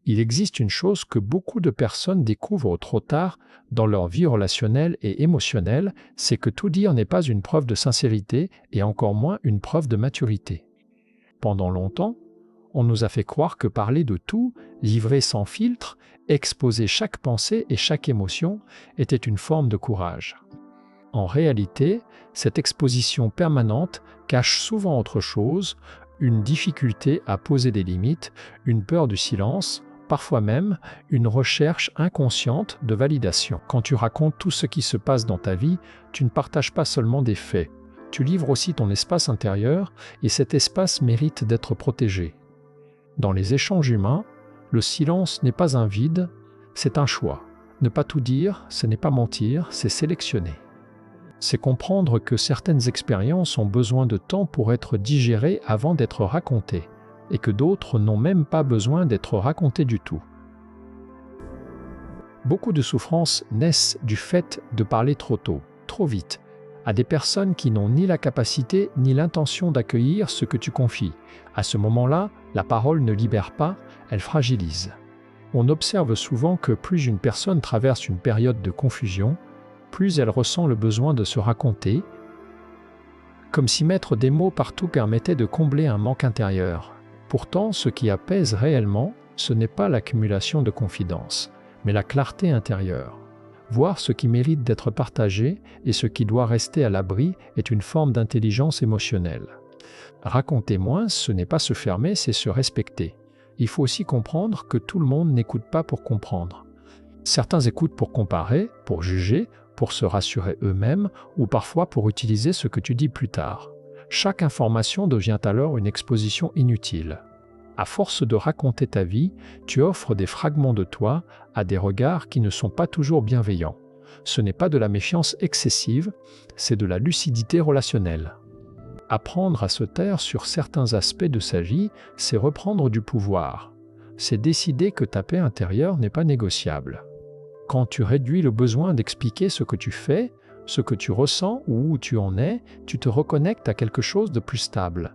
Il existe une chose que beaucoup de personnes découvrent trop tard dans leur vie relationnelle et émotionnelle, c'est que tout dire n'est pas une preuve de sincérité et encore moins une preuve de maturité. Pendant longtemps, on nous a fait croire que parler de tout, livrer sans filtre, exposer chaque pensée et chaque émotion était une forme de courage. En réalité, cette exposition permanente cache souvent autre chose, une difficulté à poser des limites, une peur du silence, parfois même une recherche inconsciente de validation. Quand tu racontes tout ce qui se passe dans ta vie, tu ne partages pas seulement des faits, tu livres aussi ton espace intérieur et cet espace mérite d'être protégé. Dans les échanges humains, le silence n'est pas un vide, c'est un choix. Ne pas tout dire, ce n'est pas mentir, c'est sélectionner. C'est comprendre que certaines expériences ont besoin de temps pour être digérées avant d'être racontées, et que d'autres n'ont même pas besoin d'être racontées du tout. Beaucoup de souffrances naissent du fait de parler trop tôt, trop vite, à des personnes qui n'ont ni la capacité ni l'intention d'accueillir ce que tu confies. À ce moment-là, la parole ne libère pas, elle fragilise. On observe souvent que plus une personne traverse une période de confusion, plus elle ressent le besoin de se raconter, comme si mettre des mots partout permettait de combler un manque intérieur. Pourtant, ce qui apaise réellement, ce n'est pas l'accumulation de confidences, mais la clarté intérieure. Voir ce qui mérite d'être partagé et ce qui doit rester à l'abri est une forme d'intelligence émotionnelle. Raconter moins, ce n'est pas se fermer, c'est se respecter. Il faut aussi comprendre que tout le monde n'écoute pas pour comprendre. Certains écoutent pour comparer, pour juger, pour se rassurer eux-mêmes ou parfois pour utiliser ce que tu dis plus tard. Chaque information devient alors une exposition inutile. À force de raconter ta vie, tu offres des fragments de toi à des regards qui ne sont pas toujours bienveillants. Ce n'est pas de la méfiance excessive, c'est de la lucidité relationnelle. Apprendre à se taire sur certains aspects de sa vie, c'est reprendre du pouvoir. C'est décider que ta paix intérieure n'est pas négociable. Quand tu réduis le besoin d'expliquer ce que tu fais, ce que tu ressens ou où tu en es, tu te reconnectes à quelque chose de plus stable.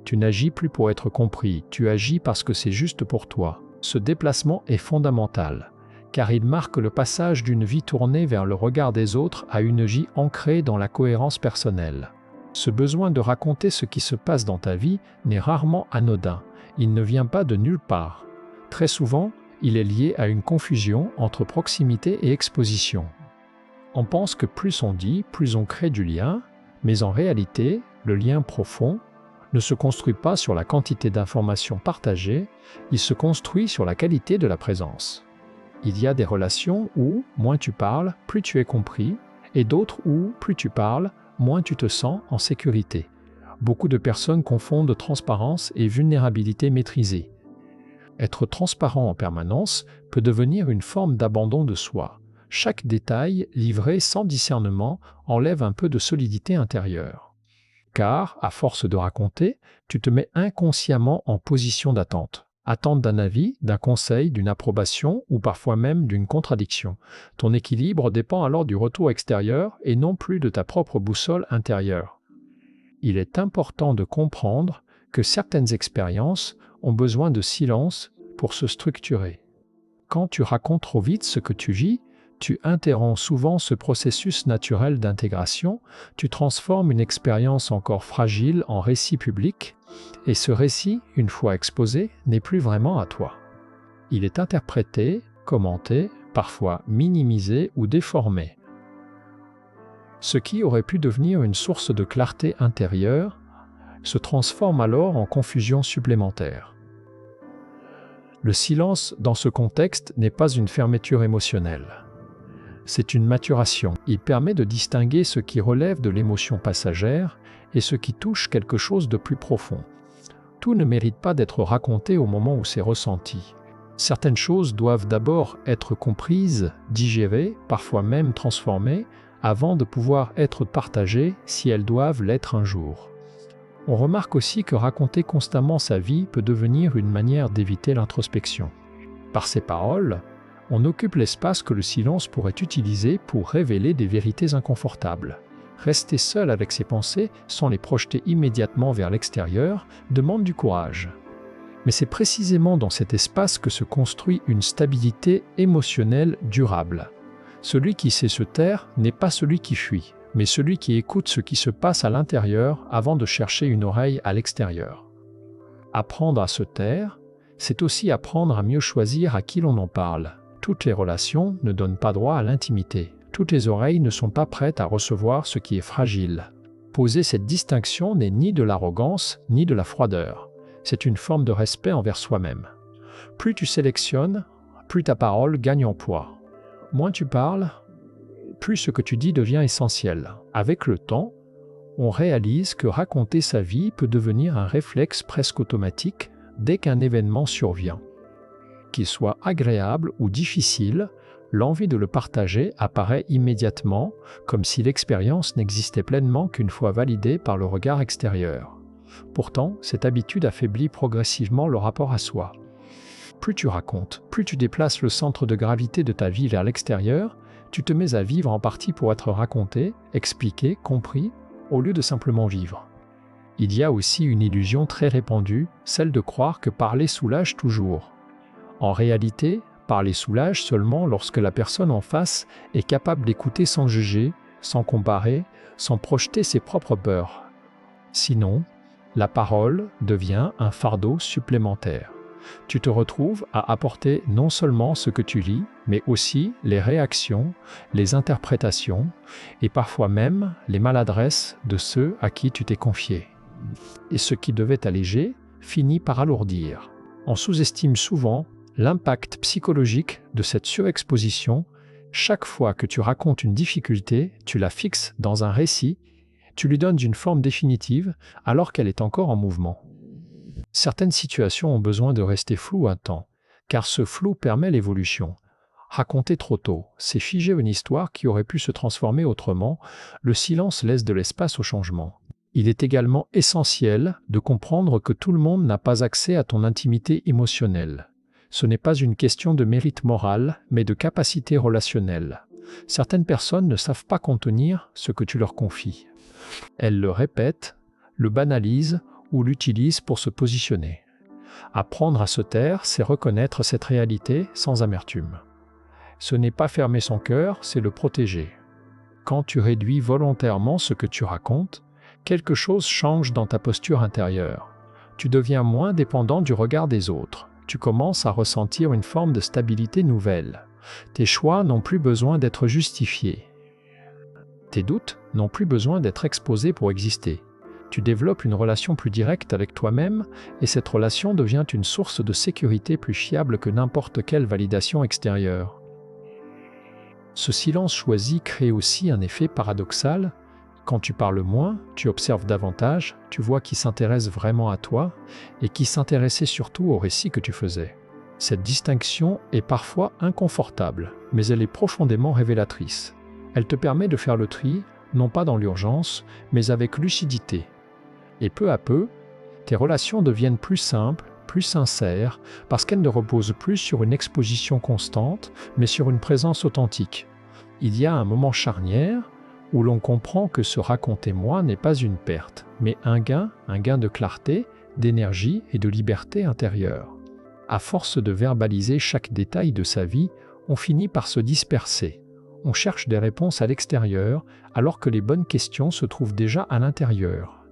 Tu n'agis plus pour être compris, tu agis parce que c'est juste pour toi. Ce déplacement est fondamental, car il marque le passage d'une vie tournée vers le regard des autres à une vie ancrée dans la cohérence personnelle. Ce besoin de raconter ce qui se passe dans ta vie n'est rarement anodin, il ne vient pas de nulle part. Très souvent, il est lié à une confusion entre proximité et exposition. On pense que plus on dit, plus on crée du lien, mais en réalité, le lien profond ne se construit pas sur la quantité d'informations partagées, il se construit sur la qualité de la présence. Il y a des relations où, moins tu parles, plus tu es compris, et d'autres où, plus tu parles, moins tu te sens en sécurité. Beaucoup de personnes confondent transparence et vulnérabilité maîtrisée. Être transparent en permanence peut devenir une forme d'abandon de soi. Chaque détail, livré sans discernement, enlève un peu de solidité intérieure. Car, à force de raconter, tu te mets inconsciemment en position d'attente. Attente d'un avis, d'un conseil, d'une approbation ou parfois même d'une contradiction. Ton équilibre dépend alors du retour extérieur et non plus de ta propre boussole intérieure. Il est important de comprendre que certaines expériences ont besoin de silence pour se structurer. Quand tu racontes trop vite ce que tu vis, tu interromps souvent ce processus naturel d'intégration, tu transformes une expérience encore fragile en récit public, et ce récit, une fois exposé, n'est plus vraiment à toi. Il est interprété, commenté, parfois minimisé ou déformé. Ce qui aurait pu devenir une source de clarté intérieure se transforme alors en confusion supplémentaire. Le silence, dans ce contexte, n'est pas une fermeture émotionnelle. C'est une maturation. Il permet de distinguer ce qui relève de l'émotion passagère et ce qui touche quelque chose de plus profond. Tout ne mérite pas d'être raconté au moment où c'est ressenti. Certaines choses doivent d'abord être comprises, digérées, parfois même transformées, avant de pouvoir être partagées si elles doivent l'être un jour. On remarque aussi que raconter constamment sa vie peut devenir une manière d'éviter l'introspection. Par ces paroles, on occupe l'espace que le silence pourrait utiliser pour révéler des vérités inconfortables. Rester seul avec ses pensées sans les projeter immédiatement vers l'extérieur demande du courage. Mais c'est précisément dans cet espace que se construit une stabilité émotionnelle durable. Celui qui sait se taire n'est pas celui qui fuit, mais celui qui écoute ce qui se passe à l'intérieur avant de chercher une oreille à l'extérieur. Apprendre à se taire, c'est aussi apprendre à mieux choisir à qui l'on en parle. Toutes les relations ne donnent pas droit à l'intimité. Toutes les oreilles ne sont pas prêtes à recevoir ce qui est fragile. Poser cette distinction n'est ni de l'arrogance, ni de la froideur. C'est une forme de respect envers soi-même. Plus tu sélectionnes, plus ta parole gagne en poids. Moins tu parles, plus ce que tu dis devient essentiel. Avec le temps, on réalise que raconter sa vie peut devenir un réflexe presque automatique dès qu'un événement survient. Qu'il soit agréable ou difficile, l'envie de le partager apparaît immédiatement, comme si l'expérience n'existait pleinement qu'une fois validée par le regard extérieur. Pourtant, cette habitude affaiblit progressivement le rapport à soi. Plus tu racontes, plus tu déplaces le centre de gravité de ta vie vers l'extérieur, tu te mets à vivre en partie pour être raconté, expliqué, compris, au lieu de simplement vivre. Il y a aussi une illusion très répandue, celle de croire que parler soulage toujours. En réalité, parler soulage seulement lorsque la personne en face est capable d'écouter sans juger, sans comparer, sans projeter ses propres peurs. Sinon, la parole devient un fardeau supplémentaire. Tu te retrouves à apporter non seulement ce que tu lis, mais aussi les réactions, les interprétations et parfois même les maladresses de ceux à qui tu t'es confié. Et ce qui devait alléger finit par alourdir. On sous-estime souvent l'impact psychologique de cette surexposition. Chaque fois que tu racontes une difficulté, tu la fixes dans un récit, tu lui donnes une forme définitive alors qu'elle est encore en mouvement. Certaines situations ont besoin de rester floues un temps, car ce flou permet l'évolution. Raconter trop tôt, c'est figer une histoire qui aurait pu se transformer autrement, le silence laisse de l'espace au changement. Il est également essentiel de comprendre que tout le monde n'a pas accès à ton intimité émotionnelle. Ce n'est pas une question de mérite moral, mais de capacité relationnelle. Certaines personnes ne savent pas contenir ce que tu leur confies. Elles le répètent, le banalisent ou l'utilisent pour se positionner. Apprendre à se taire, c'est reconnaître cette réalité sans amertume. Ce n'est pas fermer son cœur, c'est le protéger. Quand tu réduis volontairement ce que tu racontes, quelque chose change dans ta posture intérieure. Tu deviens moins dépendant du regard des autres. Tu commences à ressentir une forme de stabilité nouvelle. Tes choix n'ont plus besoin d'être justifiés. Tes doutes n'ont plus besoin d'être exposés pour exister. Tu développes une relation plus directe avec toi-même et cette relation devient une source de sécurité plus fiable que n'importe quelle validation extérieure. Ce silence choisi crée aussi un effet paradoxal. Quand tu parles moins, tu observes davantage, tu vois qui s'intéresse vraiment à toi et qui s'intéressait surtout au récit que tu faisais. Cette distinction est parfois inconfortable, mais elle est profondément révélatrice. Elle te permet de faire le tri, non pas dans l'urgence, mais avec lucidité. Et peu à peu, tes relations deviennent plus simples, plus sincères, parce qu'elles ne reposent plus sur une exposition constante, mais sur une présence authentique. Il y a un moment charnière où l'on comprend que se raconter moi n'est pas une perte, mais un gain de clarté, d'énergie et de liberté intérieure. À force de verbaliser chaque détail de sa vie, on finit par se disperser. On cherche des réponses à l'extérieur, alors que les bonnes questions se trouvent déjà à l'intérieur.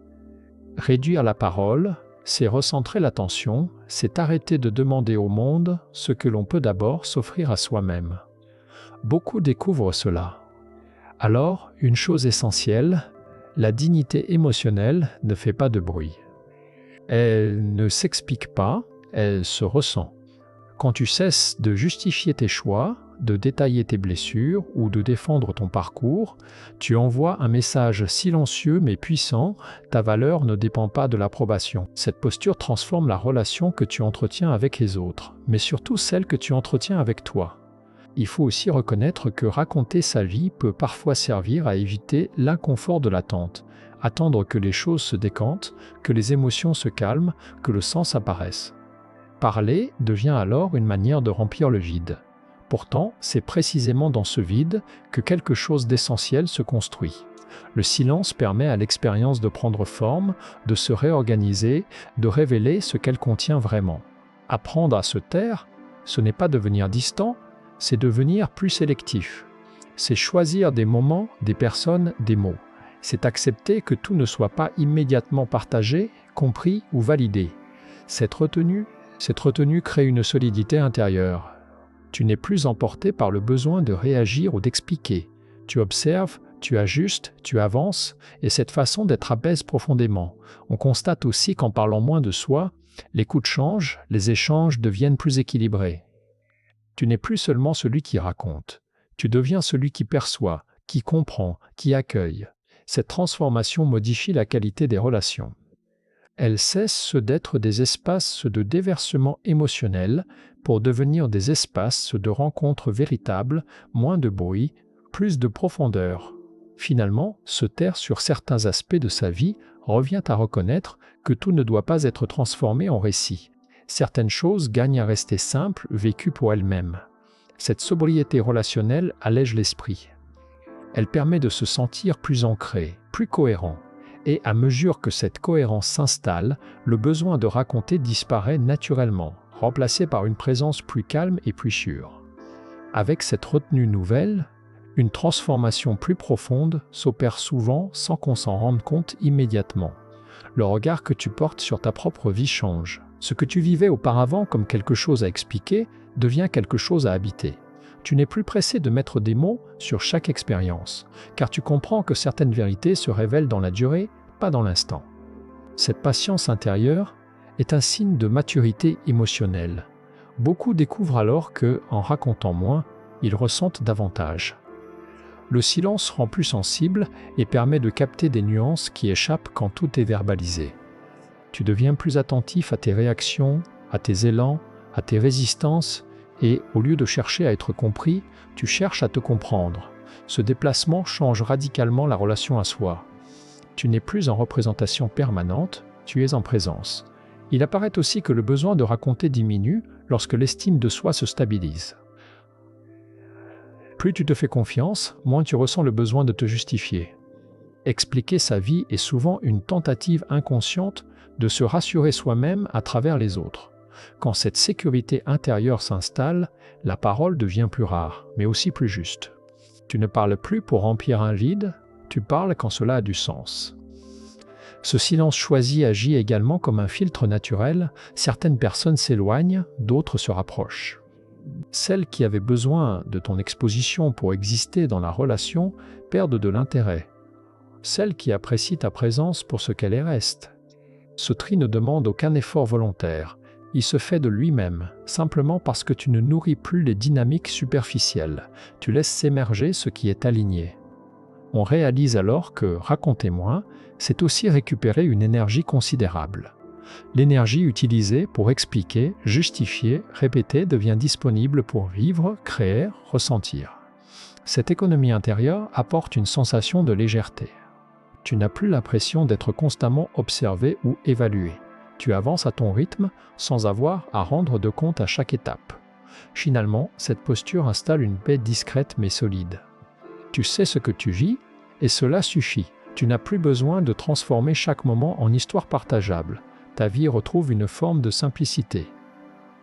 Réduire la parole, c'est recentrer l'attention, c'est arrêter de demander au monde ce que l'on peut d'abord s'offrir à soi-même. Beaucoup découvrent cela. Alors, une chose essentielle, la dignité émotionnelle ne fait pas de bruit. Elle ne s'explique pas, elle se ressent. Quand tu cesses de justifier tes choix, de détailler tes blessures ou de défendre ton parcours, tu envoies un message silencieux mais puissant, ta valeur ne dépend pas de l'approbation. Cette posture transforme la relation que tu entretiens avec les autres, mais surtout celle que tu entretiens avec toi. Il faut aussi reconnaître que raconter sa vie peut parfois servir à éviter l'inconfort de l'attente, attendre que les choses se décantent, que les émotions se calment, que le sens apparaisse. Parler devient alors une manière de remplir le vide. Pourtant, c'est précisément dans ce vide que quelque chose d'essentiel se construit. Le silence permet à l'expérience de prendre forme, de se réorganiser, de révéler ce qu'elle contient vraiment. Apprendre à se taire, ce n'est pas devenir distant, c'est devenir plus sélectif. C'est choisir des moments, des personnes, des mots. C'est accepter que tout ne soit pas immédiatement partagé, compris ou validé. Cette retenue crée une solidité intérieure. Tu n'es plus emporté par le besoin de réagir ou d'expliquer. Tu observes, tu ajustes, tu avances, et cette façon d'être apaise profondément. On constate aussi qu'en parlant moins de soi, l'écoute change, les échanges deviennent plus équilibrés. Tu n'es plus seulement celui qui raconte. Tu deviens celui qui perçoit, qui comprend, qui accueille. Cette transformation modifie la qualité des relations. Elles cessent d'être des espaces de déversement émotionnel pour devenir des espaces de rencontre véritables, moins de bruit, plus de profondeur. Finalement, se taire sur certains aspects de sa vie revient à reconnaître que tout ne doit pas être transformé en récit. Certaines choses gagnent à rester simples, vécues pour elles-mêmes. Cette sobriété relationnelle allège l'esprit. Elle permet de se sentir plus ancré, plus cohérent. Et à mesure que cette cohérence s'installe, le besoin de raconter disparaît naturellement, remplacé par une présence plus calme et plus sûre. Avec cette retenue nouvelle, une transformation plus profonde s'opère souvent sans qu'on s'en rende compte immédiatement. Le regard que tu portes sur ta propre vie change. Ce que tu vivais auparavant comme quelque chose à expliquer devient quelque chose à habiter. Tu n'es plus pressé de mettre des mots sur chaque expérience, car tu comprends que certaines vérités se révèlent dans la durée, pas dans l'instant. Cette patience intérieure est un signe de maturité émotionnelle. Beaucoup découvrent alors que, en racontant moins, ils ressentent davantage. Le silence rend plus sensible et permet de capter des nuances qui échappent quand tout est verbalisé. Tu deviens plus attentif à tes réactions, à tes élans, à tes résistances, et, au lieu de chercher à être compris, tu cherches à te comprendre. Ce déplacement change radicalement la relation à soi. Tu n'es plus en représentation permanente, tu es en présence. Il apparaît aussi que le besoin de raconter diminue lorsque l'estime de soi se stabilise. Plus tu te fais confiance, moins tu ressens le besoin de te justifier. Expliquer sa vie est souvent une tentative inconsciente de se rassurer soi-même à travers les autres. Quand cette sécurité intérieure s'installe, la parole devient plus rare, mais aussi plus juste. Tu ne parles plus pour remplir un vide, tu parles quand cela a du sens. Ce silence choisi agit également comme un filtre naturel, certaines personnes s'éloignent, d'autres se rapprochent. Celles qui avaient besoin de ton exposition pour exister dans la relation perdent de l'intérêt. Celles qui apprécient ta présence pour ce qu'elle est restent. Ce tri ne demande aucun effort volontaire. Il se fait de lui-même, simplement parce que tu ne nourris plus les dynamiques superficielles. Tu laisses s'émerger ce qui est aligné. On réalise alors que raconter moins, c'est aussi récupérer une énergie considérable. L'énergie utilisée pour expliquer, justifier, répéter devient disponible pour vivre, créer, ressentir. Cette économie intérieure apporte une sensation de légèreté. Tu n'as plus la pression d'être constamment observé ou évalué. Tu avances à ton rythme sans avoir à rendre de compte à chaque étape. Finalement, cette posture installe une paix discrète mais solide. Tu sais ce que tu vis et cela suffit. Tu n'as plus besoin de transformer chaque moment en histoire partageable. Ta vie retrouve une forme de simplicité.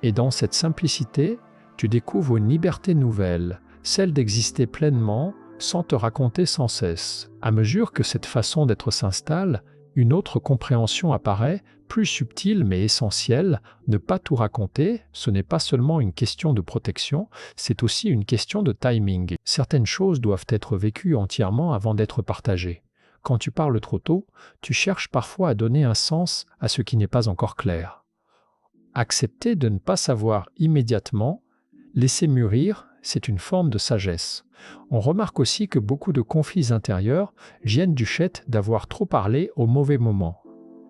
Et dans cette simplicité, tu découvres une liberté nouvelle, celle d'exister pleinement sans te raconter sans cesse. À mesure que cette façon d'être s'installe, une autre compréhension apparaît, plus subtile mais essentielle. Ne pas tout raconter, ce n'est pas seulement une question de protection, c'est aussi une question de timing. Certaines choses doivent être vécues entièrement avant d'être partagées. Quand tu parles trop tôt, tu cherches parfois à donner un sens à ce qui n'est pas encore clair. Accepter de ne pas savoir immédiatement, laisser mûrir, c'est une forme de sagesse. On remarque aussi que beaucoup de conflits intérieurs viennent du fait d'avoir trop parlé au mauvais moment.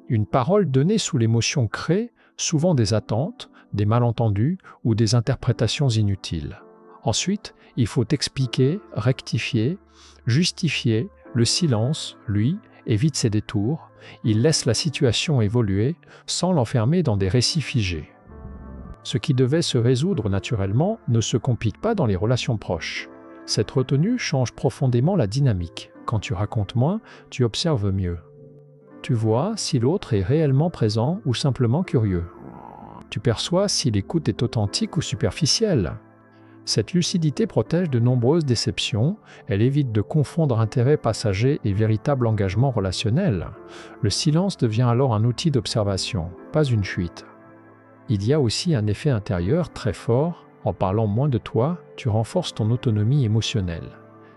Une parole donnée sous l'émotion crée souvent des attentes, des malentendus ou des interprétations inutiles. Ensuite, il faut expliquer, rectifier, justifier. Le silence, lui, évite ces détours. Il laisse la situation évoluer sans l'enfermer dans des récits figés. Ce qui devait se résoudre naturellement ne se complique pas dans les relations proches. Cette retenue change profondément la dynamique. Quand tu racontes moins, tu observes mieux. Tu vois si l'autre est réellement présent ou simplement curieux. Tu perçois si l'écoute est authentique ou superficielle. Cette lucidité protège de nombreuses déceptions, elle évite de confondre intérêt passager et véritable engagement relationnel. Le silence devient alors un outil d'observation, pas une fuite. Il y a aussi un effet intérieur très fort. En parlant moins de toi, tu renforces ton autonomie émotionnelle.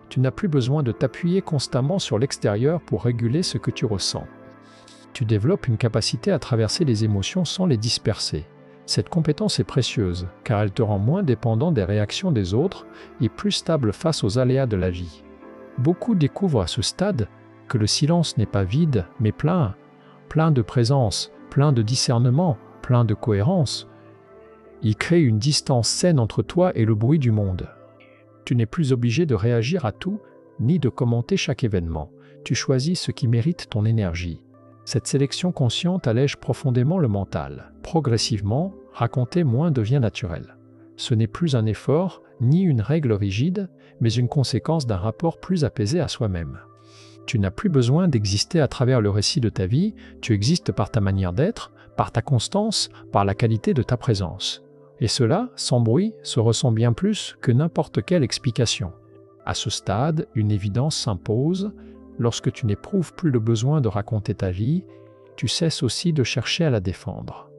Tu n'as plus besoin de t'appuyer constamment sur l'extérieur pour réguler ce que tu ressens. Tu développes une capacité à traverser les émotions sans les disperser. Cette compétence est précieuse, car elle te rend moins dépendant des réactions des autres et plus stable face aux aléas de la vie. Beaucoup découvrent à ce stade que le silence n'est pas vide, mais plein de présence, plein de discernement, plein de cohérence. Il crée une distance saine entre toi et le bruit du monde. Tu n'es plus obligé de réagir à tout, ni de commenter chaque événement. Tu choisis ce qui mérite ton énergie. Cette sélection consciente allège profondément le mental. Progressivement, raconter moins devient naturel. Ce n'est plus un effort, ni une règle rigide, mais une conséquence d'un rapport plus apaisé à soi-même. Tu n'as plus besoin d'exister à travers le récit de ta vie, tu existes par ta manière d'être, par ta constance, par la qualité de ta présence. Et cela, sans bruit, se ressent bien plus que n'importe quelle explication. À ce stade, une évidence s'impose. Lorsque tu n'éprouves plus le besoin de raconter ta vie, tu cesses aussi de chercher à la défendre.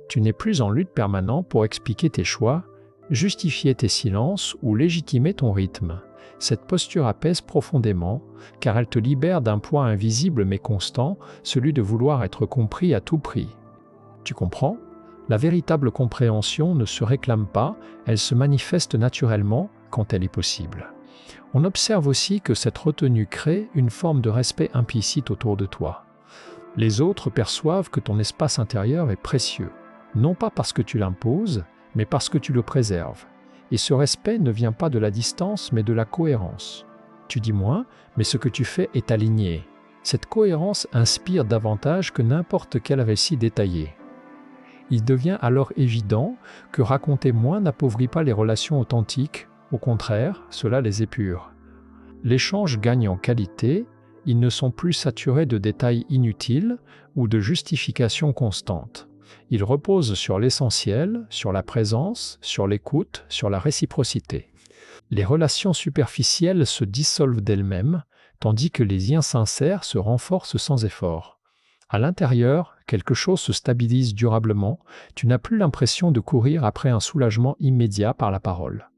Tu n'es plus en lutte permanente pour expliquer tes choix, justifier tes silences ou légitimer ton rythme. Cette posture apaise profondément, car elle te libère d'un poids invisible mais constant, celui de vouloir être compris à tout prix. Tu comprends ? La véritable compréhension ne se réclame pas, elle se manifeste naturellement quand elle est possible. On observe aussi que cette retenue crée une forme de respect implicite autour de toi. Les autres perçoivent que ton espace intérieur est précieux, non pas parce que tu l'imposes, mais parce que tu le préserves. Et ce respect ne vient pas de la distance, mais de la cohérence. Tu dis moins, mais ce que tu fais est aligné. Cette cohérence inspire davantage que n'importe quel récit détaillé. Il devient alors évident que raconter moins n'appauvrit pas les relations authentiques. Au contraire, cela les épure. L'échange gagne en qualité, ils ne sont plus saturés de détails inutiles ou de justifications constantes. Ils reposent sur l'essentiel, sur la présence, sur l'écoute, sur la réciprocité. Les relations superficielles se dissolvent d'elles-mêmes, tandis que les liens sincères se renforcent sans effort. À l'intérieur, quelque chose se stabilise durablement, tu n'as plus l'impression de courir après un soulagement immédiat par la parole.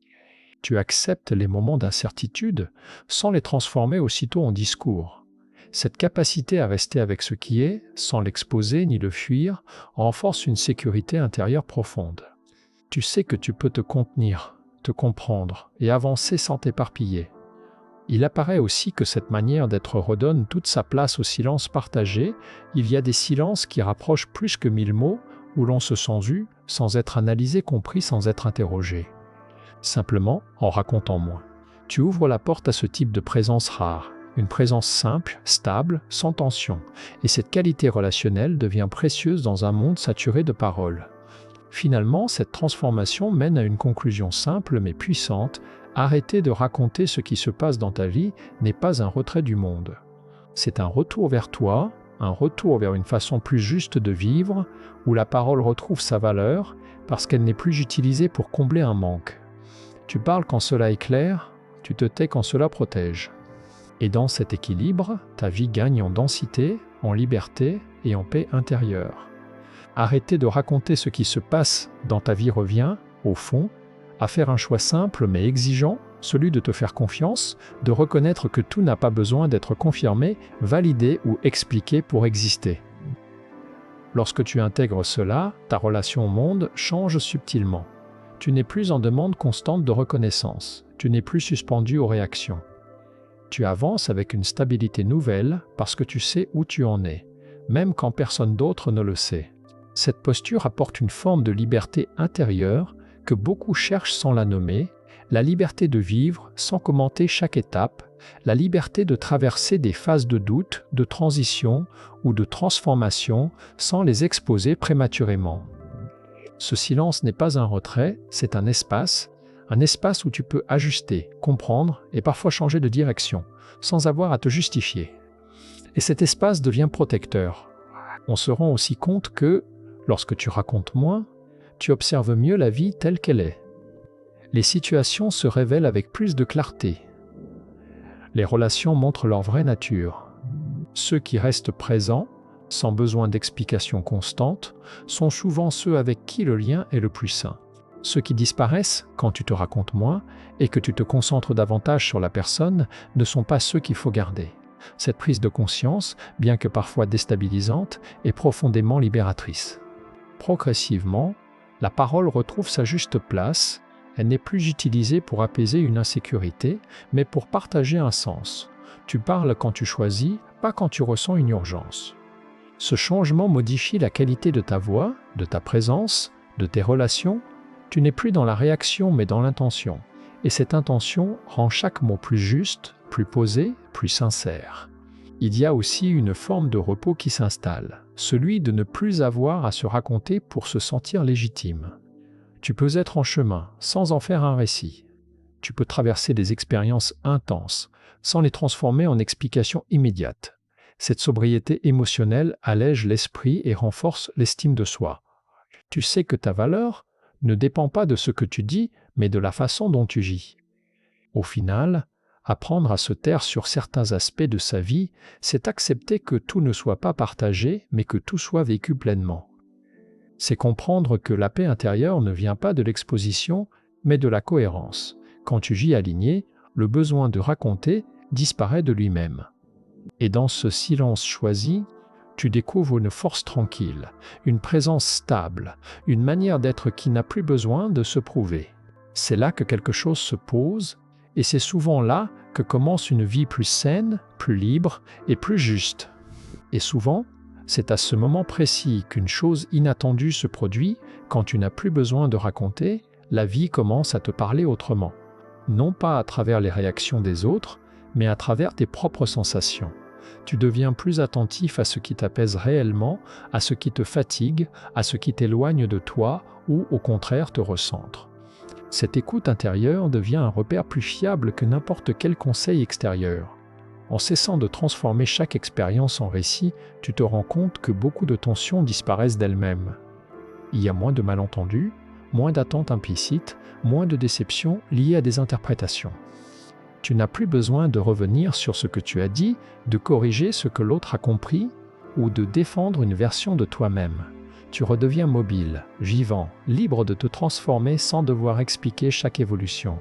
Tu acceptes les moments d'incertitude sans les transformer aussitôt en discours. Cette capacité à rester avec ce qui est, sans l'exposer ni le fuir, renforce une sécurité intérieure profonde. Tu sais que tu peux te contenir, te comprendre et avancer sans t'éparpiller. Il apparaît aussi que cette manière d'être redonne toute sa place au silence partagé. Il y a des silences qui rapprochent plus que 1000 mots, où l'on se sent vu, sans être analysé, compris, sans être interrogé. Simplement en racontant moins. Tu ouvres la porte à ce type de présence rare, une présence simple, stable, sans tension, et cette qualité relationnelle devient précieuse dans un monde saturé de paroles. Finalement, cette transformation mène à une conclusion simple mais puissante. Arrêter de raconter ce qui se passe dans ta vie n'est pas un retrait du monde. C'est un retour vers toi, un retour vers une façon plus juste de vivre, où la parole retrouve sa valeur, parce qu'elle n'est plus utilisée pour combler un manque. Tu parles quand cela éclaire, tu te tais quand cela protège. Et dans cet équilibre, ta vie gagne en densité, en liberté et en paix intérieure. Arrêter de raconter ce qui se passe dans ta vie revient, au fond, à faire un choix simple mais exigeant, celui de te faire confiance, de reconnaître que tout n'a pas besoin d'être confirmé, validé ou expliqué pour exister. Lorsque tu intègres cela, ta relation au monde change subtilement. Tu n'es plus en demande constante de reconnaissance, tu n'es plus suspendu aux réactions. Tu avances avec une stabilité nouvelle parce que tu sais où tu en es, même quand personne d'autre ne le sait. Cette posture apporte une forme de liberté intérieure que beaucoup cherchent sans la nommer, la liberté de vivre sans commenter chaque étape, la liberté de traverser des phases de doute, de transition ou de transformation sans les exposer prématurément. Ce silence n'est pas un retrait, c'est un espace où tu peux ajuster, comprendre et parfois changer de direction, sans avoir à te justifier. Et cet espace devient protecteur. On se rend aussi compte que, lorsque tu racontes moins, tu observes mieux la vie telle qu'elle est. Les situations se révèlent avec plus de clarté. Les relations montrent leur vraie nature. Ceux qui restent présents, sans besoin d'explications constantes, sont souvent ceux avec qui le lien est le plus sain. Ceux qui disparaissent, quand tu te racontes moins et que tu te concentres davantage sur la personne, ne sont pas ceux qu'il faut garder. Cette prise de conscience, bien que parfois déstabilisante, est profondément libératrice. Progressivement, la parole retrouve sa juste place. Elle n'est plus utilisée pour apaiser une insécurité, mais pour partager un sens. Tu parles quand tu choisis, pas quand tu ressens une urgence. Ce changement modifie la qualité de ta voix, de ta présence, de tes relations. Tu n'es plus dans la réaction mais dans l'intention. Et cette intention rend chaque mot plus juste, plus posé, plus sincère. Il y a aussi une forme de repos qui s'installe, celui de ne plus avoir à se raconter pour se sentir légitime. Tu peux être en chemin sans en faire un récit. Tu peux traverser des expériences intenses sans les transformer en explications immédiates. Cette sobriété émotionnelle allège l'esprit et renforce l'estime de soi. Tu sais que ta valeur ne dépend pas de ce que tu dis, mais de la façon dont tu gis. Au final, apprendre à se taire sur certains aspects de sa vie, c'est accepter que tout ne soit pas partagé, mais que tout soit vécu pleinement. C'est comprendre que la paix intérieure ne vient pas de l'exposition, mais de la cohérence. Quand tu gis aligné, le besoin de raconter disparaît de lui-même. Et dans ce silence choisi, tu découvres une force tranquille, une présence stable, une manière d'être qui n'a plus besoin de se prouver. C'est là que quelque chose se pose, et c'est souvent là que commence une vie plus saine, plus libre et plus juste. Et souvent, c'est à ce moment précis qu'une chose inattendue se produit, quand tu n'as plus besoin de raconter, la vie commence à te parler autrement. Non pas à travers les réactions des autres, mais à travers tes propres sensations. Tu deviens plus attentif à ce qui t'apaise réellement, à ce qui te fatigue, à ce qui t'éloigne de toi ou au contraire te recentre. Cette écoute intérieure devient un repère plus fiable que n'importe quel conseil extérieur. En cessant de transformer chaque expérience en récit, tu te rends compte que beaucoup de tensions disparaissent d'elles-mêmes. Il y a moins de malentendus, moins d'attentes implicites, moins de déceptions liées à des interprétations. Tu n'as plus besoin de revenir sur ce que tu as dit, de corriger ce que l'autre a compris ou de défendre une version de toi-même. Tu redeviens mobile, vivant, libre de te transformer sans devoir expliquer chaque évolution.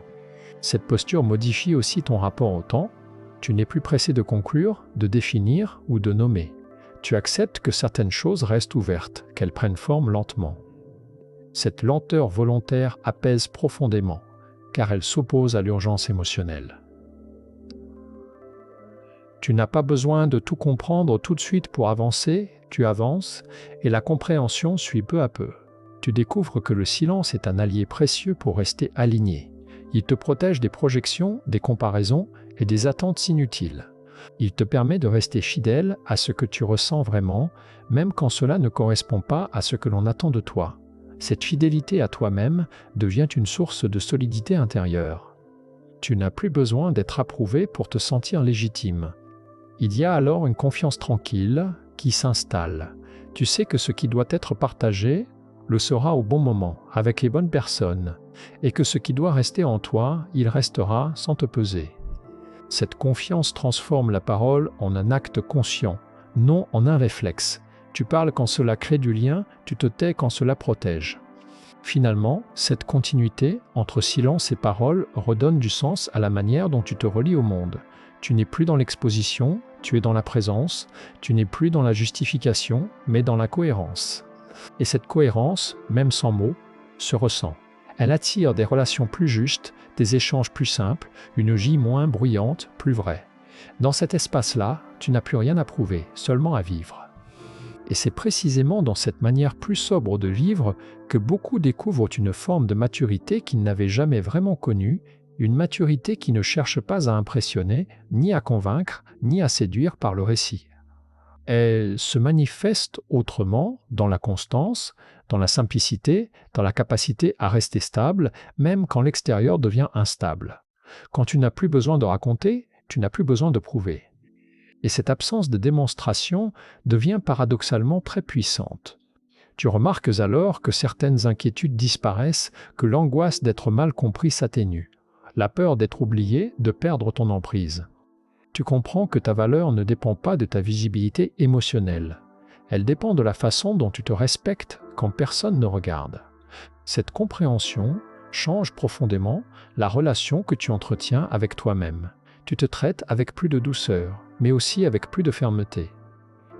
Cette posture modifie aussi ton rapport au temps. Tu n'es plus pressé de conclure, de définir ou de nommer. Tu acceptes que certaines choses restent ouvertes, qu'elles prennent forme lentement. Cette lenteur volontaire apaise profondément, car elle s'oppose à l'urgence émotionnelle. Tu n'as pas besoin de tout comprendre tout de suite pour avancer, tu avances, et la compréhension suit peu à peu. Tu découvres que le silence est un allié précieux pour rester aligné. Il te protège des projections, des comparaisons et des attentes inutiles. Il te permet de rester fidèle à ce que tu ressens vraiment, même quand cela ne correspond pas à ce que l'on attend de toi. Cette fidélité à toi-même devient une source de solidité intérieure. Tu n'as plus besoin d'être approuvé pour te sentir légitime. Il y a alors une confiance tranquille qui s'installe. Tu sais que ce qui doit être partagé le sera au bon moment, avec les bonnes personnes, et que ce qui doit rester en toi, il restera sans te peser. Cette confiance transforme la parole en un acte conscient, non en un réflexe. Tu parles quand cela crée du lien, tu te tais quand cela protège. Finalement, cette continuité entre silence et parole redonne du sens à la manière dont tu te relis au monde. Tu n'es plus dans l'exposition, tu es dans la présence, tu n'es plus dans la justification, mais dans la cohérence. Et cette cohérence, même sans mots, se ressent. Elle attire des relations plus justes, des échanges plus simples, une vie moins bruyante, plus vraie. Dans cet espace-là, tu n'as plus rien à prouver, seulement à vivre. Et c'est précisément dans cette manière plus sobre de vivre que beaucoup découvrent une forme de maturité qu'ils n'avaient jamais vraiment connue, une maturité qui ne cherche pas à impressionner, ni à convaincre, ni à séduire par le récit. Elle se manifeste autrement dans la constance, dans la simplicité, dans la capacité à rester stable, même quand l'extérieur devient instable. Quand tu n'as plus besoin de raconter, tu n'as plus besoin de prouver. Et cette absence de démonstration devient paradoxalement très puissante. Tu remarques alors que certaines inquiétudes disparaissent, que l'angoisse d'être mal compris s'atténue, la peur d'être oublié, de perdre ton emprise. Tu comprends que ta valeur ne dépend pas de ta visibilité émotionnelle. Elle dépend de la façon dont tu te respectes quand personne ne regarde. Cette compréhension change profondément la relation que tu entretiens avec toi-même. Tu te traites avec plus de douceur, mais aussi avec plus de fermeté.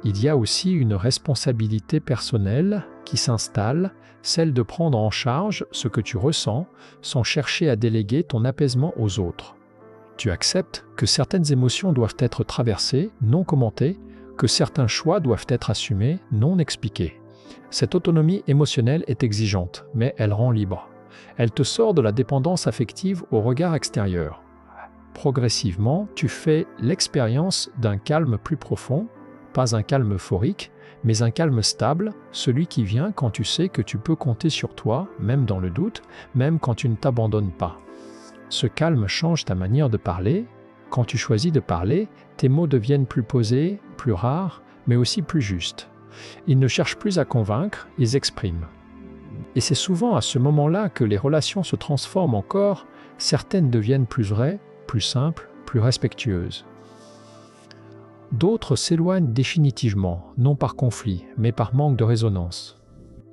Il y a aussi une responsabilité personnelle qui s'installe, celle de prendre en charge ce que tu ressens sans chercher à déléguer ton apaisement aux autres. Tu acceptes que certaines émotions doivent être traversées, non commentées, que certains choix doivent être assumés, non expliqués. Cette autonomie émotionnelle est exigeante, mais elle rend libre. Elle te sort de la dépendance affective au regard extérieur. Progressivement, tu fais l'expérience d'un calme plus profond, pas un calme euphorique, mais un calme stable, celui qui vient quand tu sais que tu peux compter sur toi, même dans le doute, même quand tu ne t'abandonnes pas. Ce calme change ta manière de parler. Quand tu choisis de parler, tes mots deviennent plus posés, plus rares, mais aussi plus justes. Ils ne cherchent plus à convaincre, ils expriment. Et c'est souvent à ce moment-là que les relations se transforment encore, certaines deviennent plus vraies, plus simples, plus respectueuses. D'autres s'éloignent définitivement, non par conflit, mais par manque de résonance.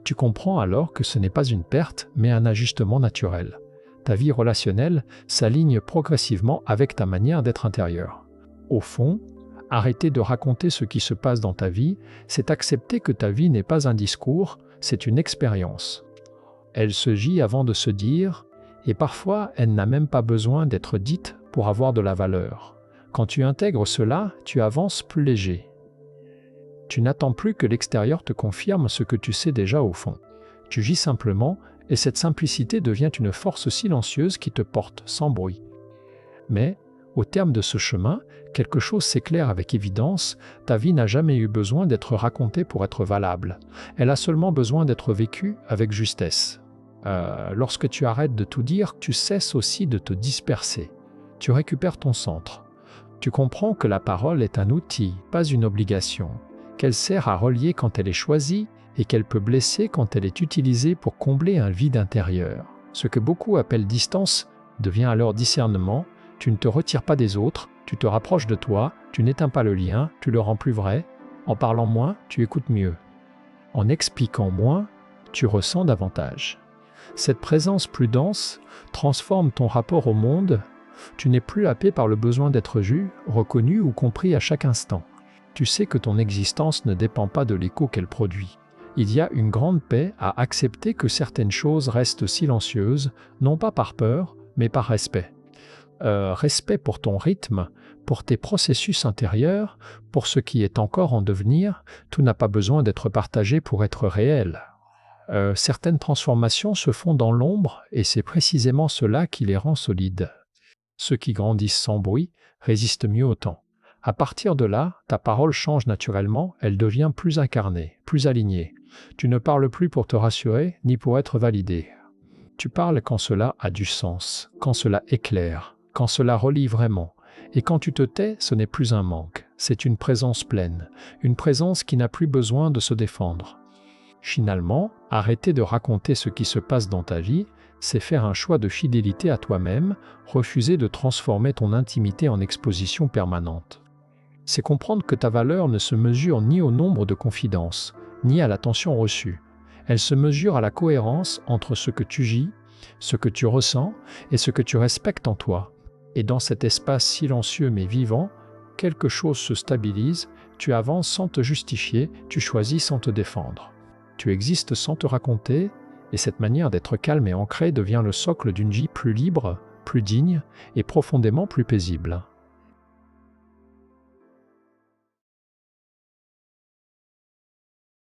Tu comprends alors que ce n'est pas une perte, mais un ajustement naturel. Ta vie relationnelle s'aligne progressivement avec ta manière d'être intérieure. Au fond, arrêter de raconter ce qui se passe dans ta vie, c'est accepter que ta vie n'est pas un discours, c'est une expérience. Elle se gît avant de se dire, et parfois elle n'a même pas besoin d'être dite pour avoir de la valeur. Quand tu intègres cela, tu avances plus léger. Tu n'attends plus que l'extérieur te confirme ce que tu sais déjà au fond. Tu gis simplement, et cette simplicité devient une force silencieuse qui te porte sans bruit. Mais, au terme de ce chemin, quelque chose s'éclaire avec évidence, ta vie n'a jamais eu besoin d'être racontée pour être valable. Elle a seulement besoin d'être vécue avec justesse. Lorsque tu arrêtes de tout dire, tu cesses aussi de te disperser. Tu récupères ton centre. Tu comprends que la parole est un outil, pas une obligation, qu'elle sert à relier quand elle est choisie et qu'elle peut blesser quand elle est utilisée pour combler un vide intérieur. Ce que beaucoup appellent distance devient alors discernement. Tu ne te retires pas des autres, tu te rapproches de toi, tu n'éteins pas le lien, tu le rends plus vrai. En parlant moins, tu écoutes mieux. En expliquant moins, tu ressens davantage. Cette présence plus dense transforme ton rapport au monde. Tu n'es plus happé par le besoin d'être vu, reconnu ou compris à chaque instant. Tu sais que ton existence ne dépend pas de l'écho qu'elle produit. Il y a une grande paix à accepter que certaines choses restent silencieuses, non pas par peur, mais par respect. Respect pour ton rythme, pour tes processus intérieurs, pour ce qui est encore en devenir. Tout n'a pas besoin d'être partagé pour être réel. Certaines transformations se font dans l'ombre et c'est précisément cela qui les rend solides. Ceux qui grandissent sans bruit résistent mieux au temps. À partir de là, ta parole change naturellement, elle devient plus incarnée, plus alignée. Tu ne parles plus pour te rassurer, ni pour être validé. Tu parles quand cela a du sens, quand cela éclaire, quand cela relie vraiment. Et quand tu te tais, ce n'est plus un manque, c'est une présence pleine, une présence qui n'a plus besoin de se défendre. Finalement, arrêter de raconter ce qui se passe dans ta vie, c'est faire un choix de fidélité à toi-même, refuser de transformer ton intimité en exposition permanente. C'est comprendre que ta valeur ne se mesure ni au nombre de confidences, ni à l'attention reçue. Elle se mesure à la cohérence entre ce que tu gis, ce que tu ressens et ce que tu respectes en toi. Et dans cet espace silencieux mais vivant, quelque chose se stabilise, tu avances sans te justifier, tu choisis sans te défendre. Tu existes sans te raconter, et cette manière d'être calme et ancré devient le socle d'une vie plus libre, plus digne et profondément plus paisible.